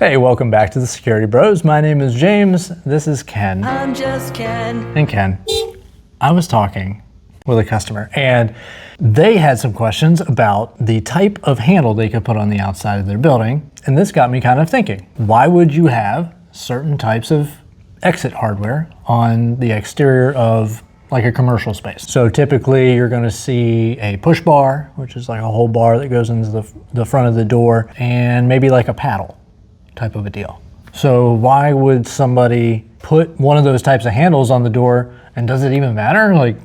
Hey, welcome back to the Security Bros. My name is James. This is Ken. I'm just Ken. And Ken, I was talking with a customer and they had some questions about the type of handle they could put on the outside of their building. And this got me kind of thinking, why would you have certain types of exit hardware on the exterior of like a commercial space? So typically you're going to see a push bar, which is like a whole bar that goes into the front of the door, and maybe like a paddle type of a deal. So why would somebody put one of those types of handles on the door, and does it even matter? Like,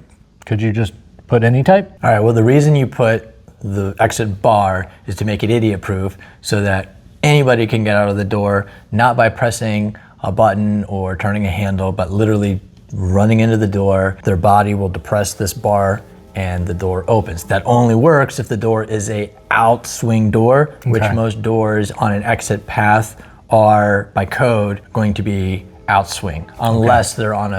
could you just put any type? All right, well, the reason you put the exit bar is to make it idiot proof so that anybody can get out of the door, not by pressing a button or turning a handle, but literally running into the door. Their body will depress this bar and the door opens. That only works if the door is a outswing door, which most doors on an exit path are by code going to be outswing, unless they're on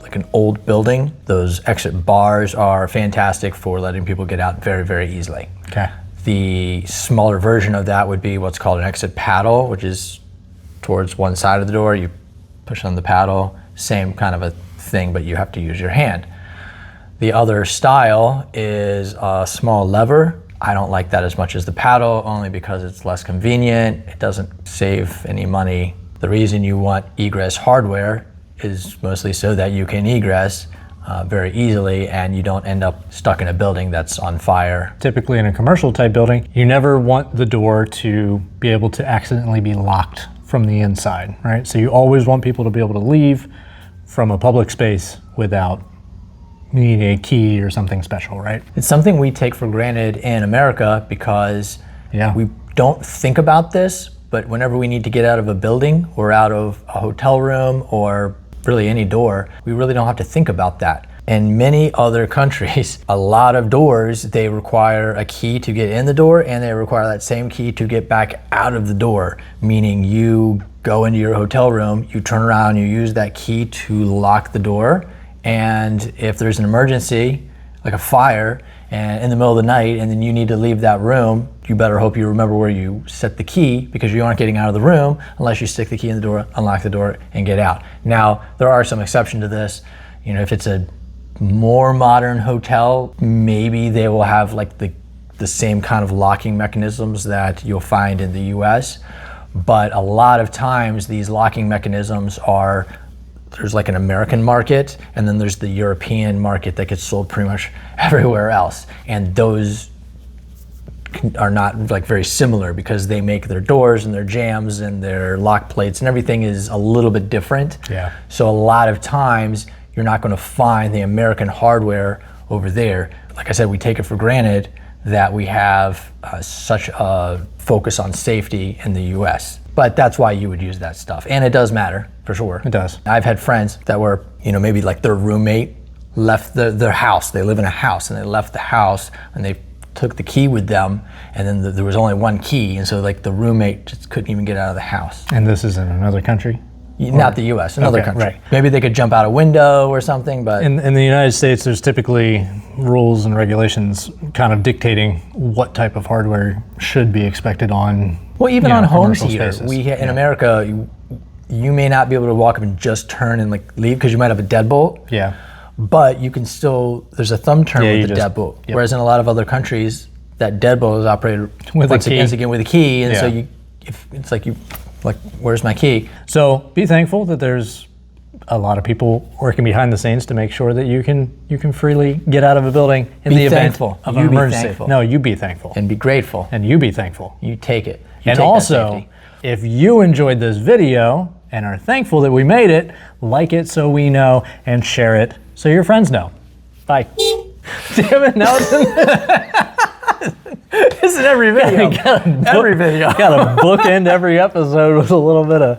like an old building. Those exit bars are fantastic for letting people get out very, very easily. Okay. The smaller version of that would be what's called an exit paddle, which is towards one side of the door. You push on the paddle, same kind of a thing, but you have to use your hand. The other style is a small lever. I don't like that as much as the paddle, only because it's less convenient. It doesn't save any money. The reason you want egress hardware is mostly so that you can egress very easily and you don't end up stuck in a building that's on fire. Typically in a commercial type building, you never want the door to be able to accidentally be locked from the inside, right? So you always want people to be able to leave from a public space without needing a key or something special, right? It's something we take for granted in America because we don't think about this, but whenever we need to get out of a building or out of a hotel room or really any door, we really don't have to think about that. In many other countries, a lot of doors, they require a key to get in the door and they require that same key to get back out of the door, meaning you go into your hotel room, you turn around, you use that key to lock the door, and if there's an emergency, like a fire, and in the middle of the night, and then you need to leave that room, you better hope you remember where you set the key, because you aren't getting out of the room unless you stick the key in the door, unlock the door, and get out. Now, there are some exceptions to this. You know, if it's a more modern hotel, maybe they will have like the same kind of locking mechanisms that you'll find in the US. But a lot of times these locking mechanisms there's like an American market, and then there's the European market that gets sold pretty much everywhere else. And those are not like very similar because they make their doors and their jambs and their lock plates and everything is a little bit different. Yeah. So a lot of times you're not going to find the American hardware over there. Like I said, we take it for granted that we have such a focus on safety in the US. But that's why you would use that stuff. And it does matter, for sure. It does. I've had friends that were, maybe like their roommate left their house. They live in a house and they left the house and they took the key with them, and then there was only one key, and so like the roommate just couldn't even get out of the house. And this is in another country? Not the US, another country. Right. Maybe they could jump out a window or something, but... In the United States, there's typically rules and regulations kind of dictating what type of hardware should be expected on even on homes here. Spaces. In America, you may not be able to walk up and just turn and like leave because you might have a deadbolt. Yeah. But you can still, there's a thumb turn with the deadbolt. Yep. Whereas in a lot of other countries, that deadbolt is operated with a key. Again with a key, and so it's like where's my key? So be thankful that there's a lot of people working behind the scenes to make sure that you can freely get out of a building in the event of an emergency. No, you be thankful. And be grateful. And you be thankful. You take it. And also, if you enjoyed this video and are thankful that we made it, like it so we know, and share it so your friends know. Bye. Damn it, now it's in every video. Every video. Got to bookend every episode with a little bit of